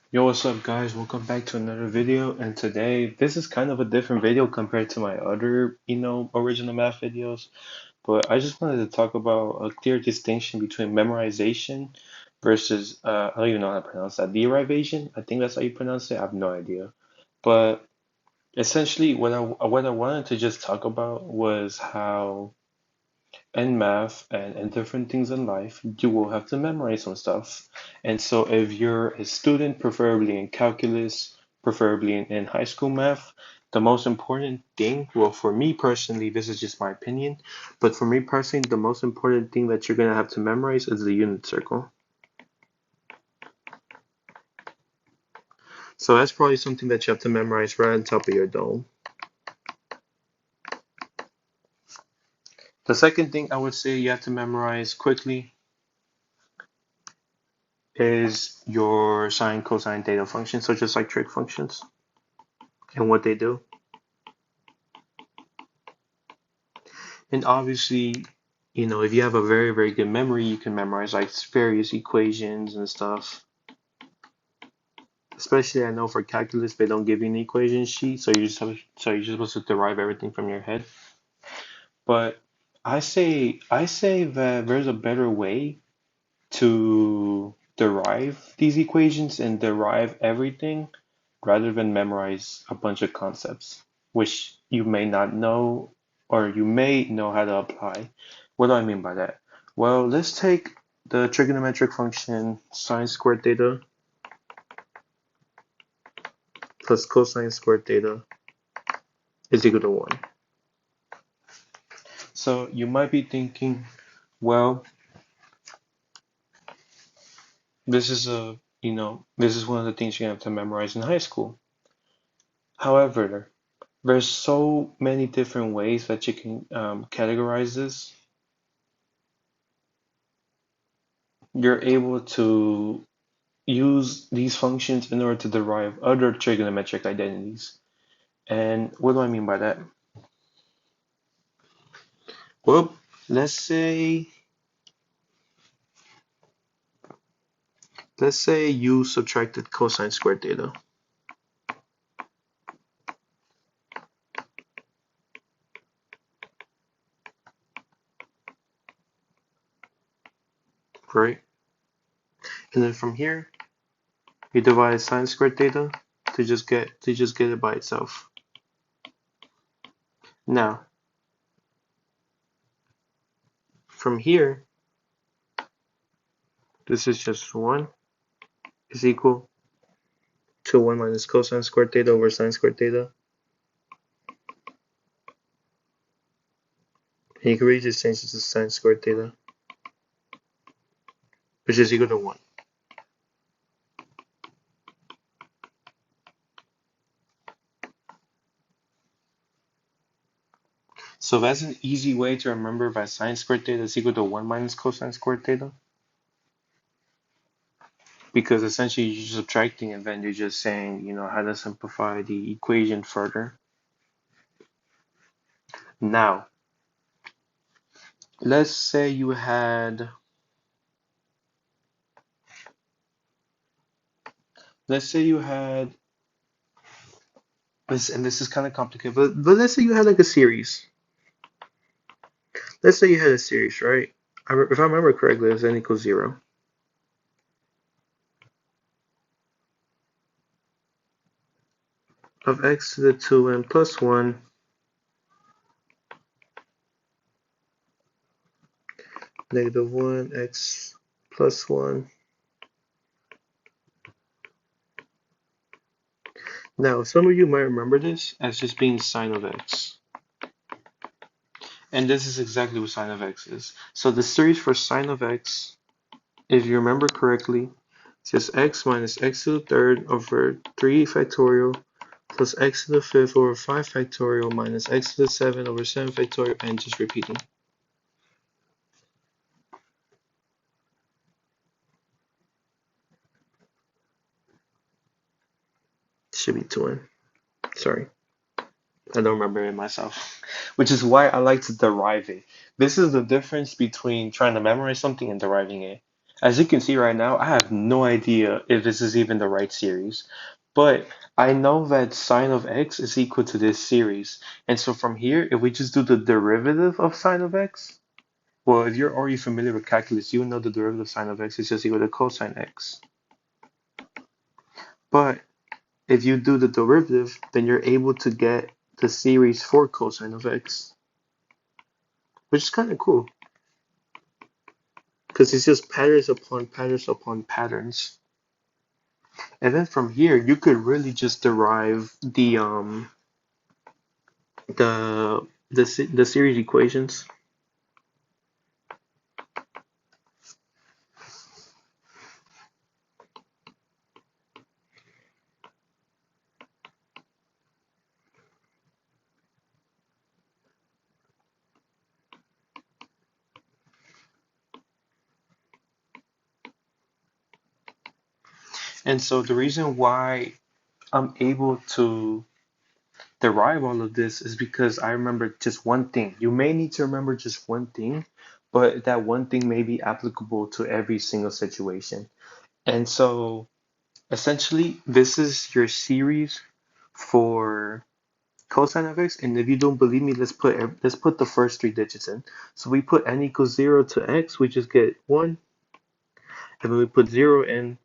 Yo, what's up, guys? Welcome back to another video. And today, this is kind of a different video compared to my other, original math videos. But I just wanted to talk about a clear distinction between memorization versus, I don't even know how to pronounce that, derivation. I think that's how you pronounce it. I have no idea. But essentially, what I wanted to just talk about was how in math and in different things in life, you will have to memorize some stuff. And so if you're a student, preferably in calculus, preferably in high school math, the most important thing, well, for me personally, this is just my opinion, but for me personally, the most important thing that you're going to have to memorize is the unit circle. So that's probably something that you have to memorize right on top of your dome. The second thing I would say you have to memorize quickly is your sine, cosine, theta functions, so just like trig functions and what they do. And obviously, if you have a very, very good memory, you can memorize like various equations and stuff. Especially, I know for calculus, they don't give you an equation sheet, so you're just supposed to derive everything from your head. But I say that there's a better way to derive these equations and derive everything rather than memorize a bunch of concepts, which you may not know or you may know how to apply. What do I mean by that? Well, let's take the trigonometric function sine squared theta plus cosine squared theta is equal to 1. So you might be thinking, well, this is one of the things you have to memorize in high school. However, there's so many different ways that you can categorize this. You're able to use these functions in order to derive other trigonometric identities. And what do I mean by that? Well, let's say let's say you subtracted cosine squared theta, right? And then from here, you divide sine squared theta to just get it by itself. Now, from here, this is just 1 is equal to 1 minus cosine squared theta over sine squared theta. And you can really just change this to sine squared theta, which is equal to 1. So that's an easy way to remember that sine squared theta is equal to 1 minus cosine squared theta. Because essentially you're just subtracting and then you're just saying, how to simplify the equation further. Now, let's say you had, let's say you had, and this is kind of complicated, but let's say you had like a series. Let's say you had a series, right? If I remember correctly, it was n equals 0. Of x to the 2n plus 1 negative 1 x plus 1. Now, some of you might remember this as just being sine of x. And this is exactly what sine of x is. So the series for sine of x, if you remember correctly, it's just x minus x to the third over 3 factorial plus x to the fifth over 5 factorial minus x to the 7 over 7 factorial, and just repeating. Should be 2n. Sorry. I don't remember it myself, which is why I like to derive it. This is the difference between trying to memorize something and deriving it. As you can see right now, I have no idea if this is even the right series, but I know that sine of x is equal to this series. And so from here, if we just do the derivative of sine of x, well, if you're already familiar with calculus, you know the derivative of sine of x is just equal to cosine x. But if you do the derivative, then you're able to get the series for cosine of x, which is kind of cool because it's just patterns upon patterns upon patterns. And then from here, you could really just derive the series equations. And so the reason why I'm able to derive all of this is because I remember just one thing. You may need to remember just one thing, but that one thing may be applicable to every single situation. And so essentially, this is your series for cosine of x. And if you don't believe me, let's put the first three digits in. So we put n equals 0 to x, we just get 1. And when we put 0 in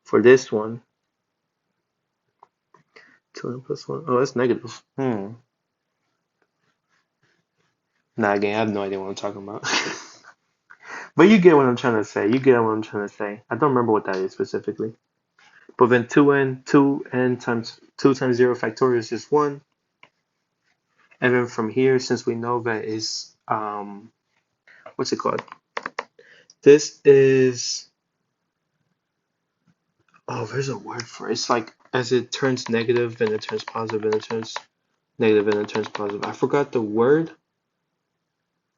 for this one, 2n plus 1. Oh, that's negative. Nah, again, I have no idea what I'm talking about. But you get what I'm trying to say. You get what I'm trying to say. I don't remember what that is specifically. But then 2n times 2 times 0 factorial is just 1. And then from here, since we know that is, what's it called? This is, oh, there's a word for it. It's like as it turns negative, then it turns positive, and it turns negative, and it turns positive. I forgot the word.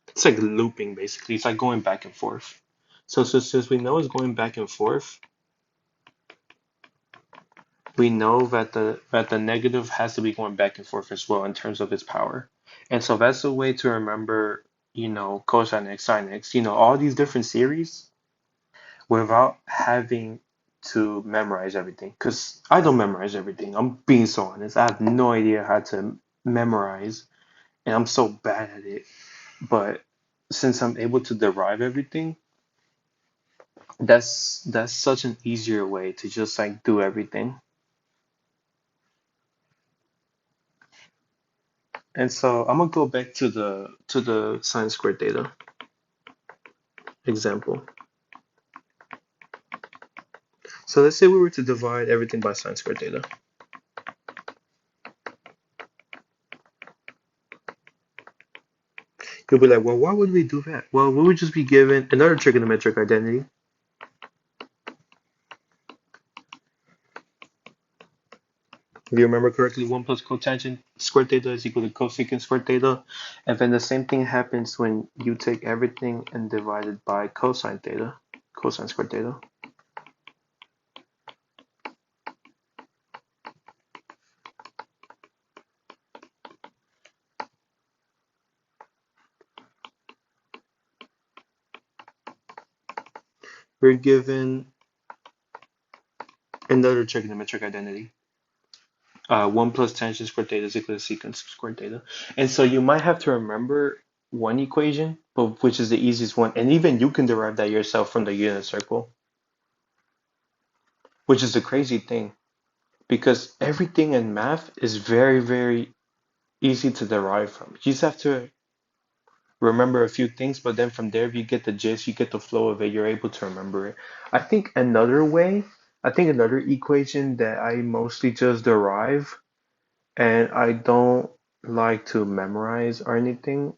It's like looping, basically. It's like going back and forth. So since we know it's going back and forth, we know that the negative has to be going back and forth as well in terms of its power. And so that's a way to remember, cosine x, sine x, all these different series without having to memorize everything. Because I don't memorize everything. I'm being so honest. I have no idea how to memorize, and I'm so bad at it. But since I'm able to derive everything, that's such an easier way to just like do everything. And so I'm gonna go back to the sine squared theta example. So let's say we were to divide everything by sine squared theta. You'll be like, well, why would we do that? Well, we would just be given another trigonometric identity. If you remember correctly, 1 plus cotangent squared theta is equal to cosecant squared theta. And then the same thing happens when you take everything and divide it by cosine theta, cosine squared theta. We're given another trigonometric identity. 1 plus tangent squared theta is equal to secant squared theta. And so you might have to remember one equation, but which is the easiest one. And even you can derive that yourself from the unit circle, which is the crazy thing because everything in math is very, very easy to derive from. You just have to remember a few things, but then from there, if you get the gist, you get the flow of it, you're able to remember it. I think another equation that I mostly just derive and I don't like to memorize or anything,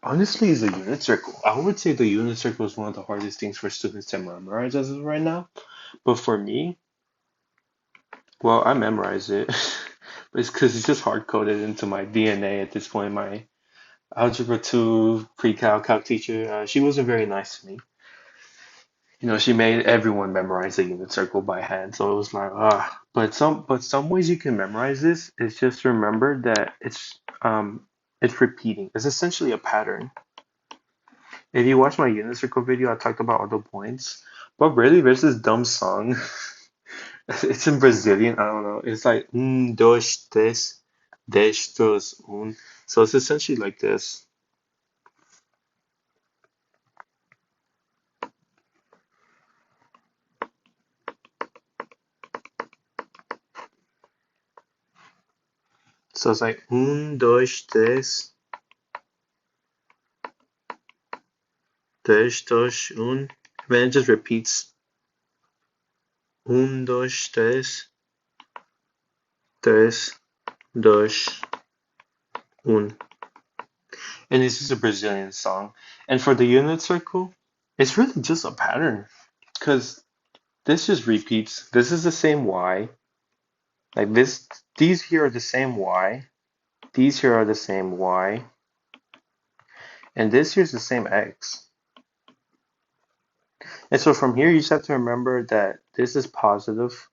honestly, is the unit circle. I would say the unit circle is one of the hardest things for students to memorize as of right now. But for me, well, I memorize it. It's because it's just hard coded into my DNA at this point. My Algebra 2 pre-calc teacher, she wasn't very nice to me. She made everyone memorize the unit circle by hand. So it was like, ah. But some ways you can memorize this is just remember that it's repeating. It's essentially a pattern. If you watch my unit circle video, I talked about all the points. But really, there's this dumb song. It's in Brazilian. I don't know. It's like dois, três, dez, dos, um. So it's essentially like this. So it's like dois, três, dez, dos, um. And then it just repeats dois, três, dois, um. And this is a Brazilian song. And for the unit circle, it's really just a pattern. Because this just repeats. This is the same Y. Like this, these here are the same Y. These here are the same Y. And this here is the same X. And so from here, you just have to remember that this is positive.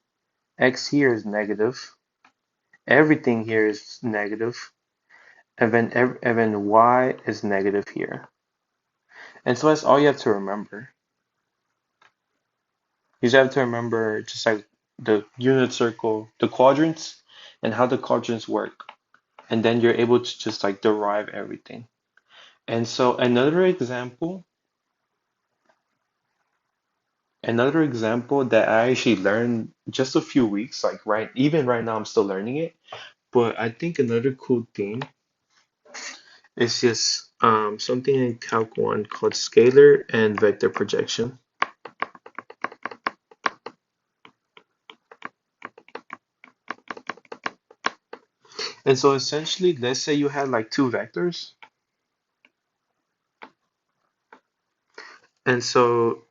X here is negative. Everything here is negative. And then Y is negative here. And so that's all you have to remember. You just have to remember just like the unit circle, the quadrants, and how the quadrants work. And then you're able to just like derive everything. And so another example that I actually learned just a few weeks, like even right now I'm still learning it. But I think another cool thing is just something in Calc 1 called scalar and vector projection. And so essentially, let's say you had like two vectors. And so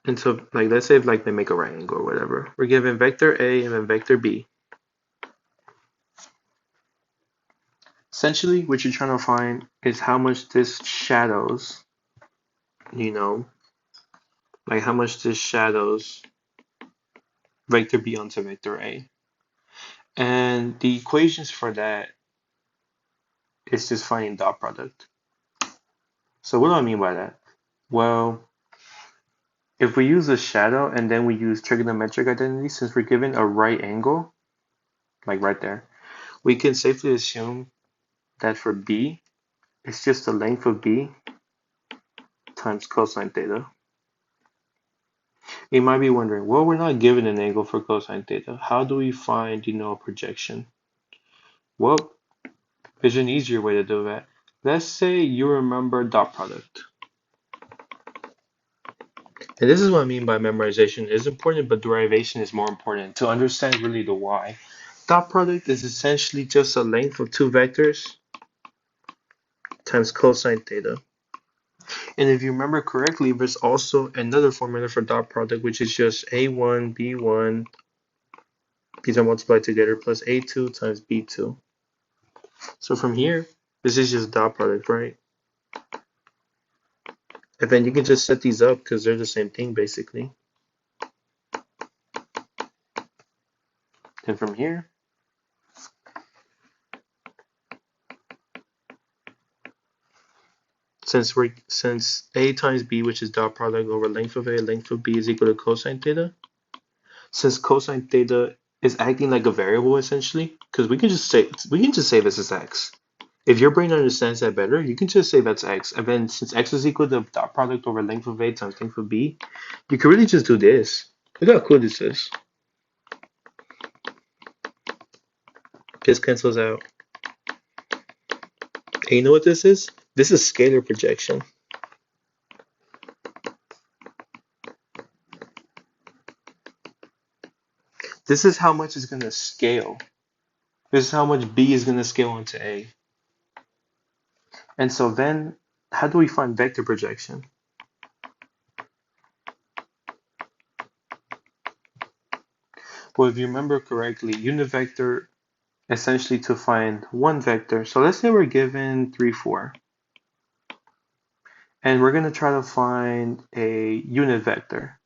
like let's say if like they make a right angle or whatever. We're given vector A and then vector B. Essentially, what you're trying to find is how much this shadows, you know, like how much this shadows vector B onto vector A. And the equations for that is just finding dot product. So what do I mean by that? Well, if we use a shadow and then we use trigonometric identity, since we're given a right angle, like right there, we can safely assume that for B, it's just the length of B times cosine theta. You might be wondering, well, we're not given an angle for cosine theta. How do we find, a projection? Well, there's an easier way to do that. Let's say you remember dot product. And this is what I mean by memorization is important, but derivation is more important to understand really the why. Dot product is essentially just the length of two vectors times cosine theta. And if you remember correctly, there's also another formula for dot product, which is just A1, B1, these are multiplied together, plus A2 times B2. So from here, this is just dot product, right? And then you can just set these up because they're the same thing, basically. And from here, since A times B, which is dot product over length of A, length of B is equal to cosine theta, since cosine theta is acting like a variable essentially, because we can just say this is x. If your brain understands that better, you can just say that's x. And then since x is equal to dot product over length of A times length of B, you can really just do this. Look how cool this is. This cancels out. And you know what this is? This is scalar projection. This is how much is going to scale. This is how much B is going to scale onto A. And so then, how do we find vector projection? Well, if you remember correctly, unit vector essentially to find one vector. So let's say we're given 3, 4. And we're going to try to find a unit vector.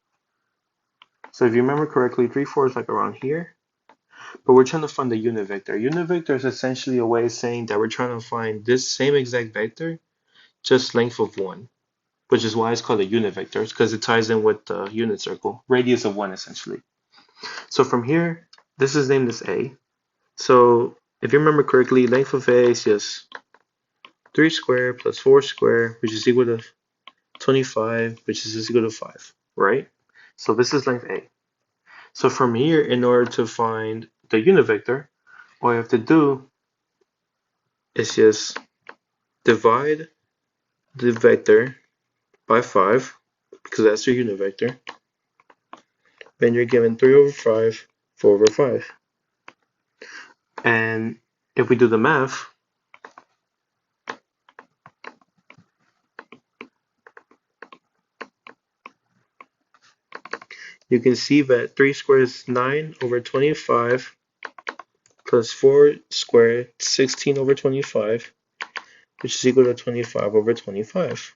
So if you remember correctly, 3, 4 is like around here. But we're trying to find the unit vector. Unit vector is essentially a way of saying that we're trying to find this same exact vector, just length of 1. which is why it's called a unit vector, because it ties in with the unit circle, radius of 1 essentially. So from here, this is named as A. So if you remember correctly, length of A is just 3 squared plus 4 squared, which is equal to 25, which is just equal to 5, right? So this is length A. So from here, in order to find the unit vector, all you have to do is just divide the vector by 5, because that's your unit vector. Then you're given 3 over 5, 4 over 5. And if we do the math, you can see that 3 squared is 9 over 25 plus 4 squared, 16 over 25, which is equal to 25 over 25,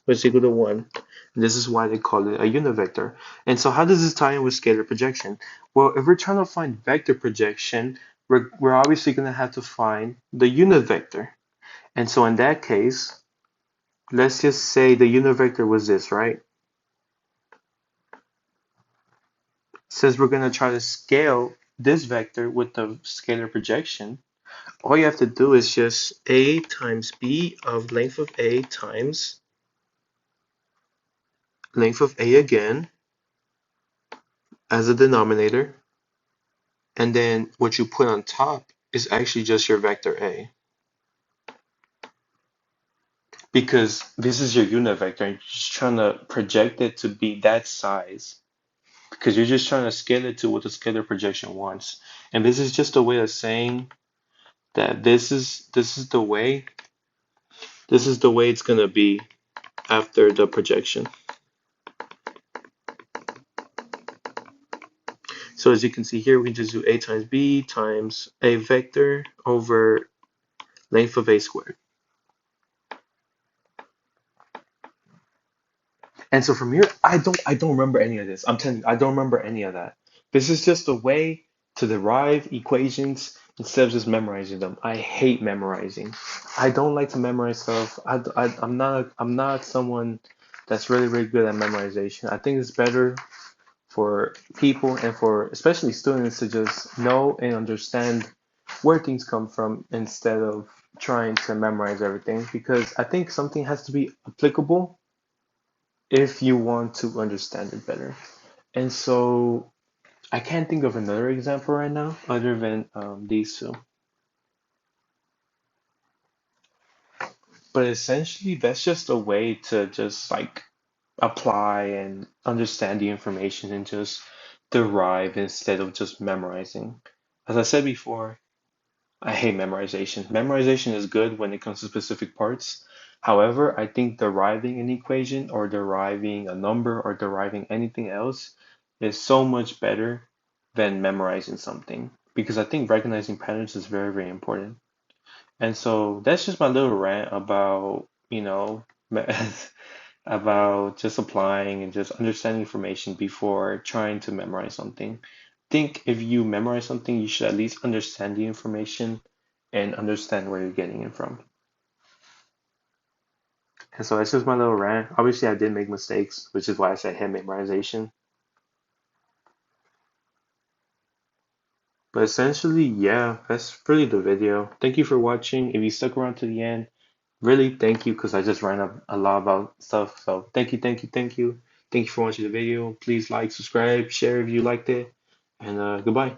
which is equal to 1. And this is why they call it a unit vector. And so how does this tie in with scalar projection? Well, if we're trying to find vector projection, we're obviously going to have to find the unit vector. And so in that case, let's just say the unit vector was this, right? Since we're going to try to scale this vector with the scalar projection, all you have to do is just a times b of length of a times length of a again as a denominator, and then what you put on top is actually just your vector a, because this is your unit vector and you're just trying to project it to be that size, because you're just trying to scale it to what the scalar projection wants. And this is just a way of saying that this is the way it's going to be after the projection. So as you can see here, we can just do a times b times a vector over length of a squared. And so from here, I don't remember any of this. I'm telling you, I don't remember any of that. This is just a way to derive equations instead of just memorizing them. I hate memorizing. I don't like to memorize stuff. I'm not someone that's really good at memorization. I think it's better for people and for especially students to just know and understand where things come from instead of trying to memorize everything, because I think something has to be applicable if you want to understand it better. And so I can't think of another example right now other than these two. But essentially, that's just a way to just like apply and understand the information and just derive instead of just memorizing. As I said before, I hate memorization. Memorization is good when it comes to specific parts. However, I think deriving an equation or deriving a number or deriving anything else is so much better than memorizing something, because I think recognizing patterns is very important. And so that's just my little rant about, about just applying and just understanding information before trying to memorize something. Think if you memorize something, you should at least understand the information and understand where you're getting it from. And so that's just my little rant. Obviously, I did make mistakes, which is why I said hit memorization. But essentially, yeah, that's really the video. Thank you for watching. If you stuck around to the end, really thank you, because I just ran up a lot about stuff. So thank you, thank you, thank you. Thank you for watching the video. Please like, subscribe, share if you liked it, and goodbye.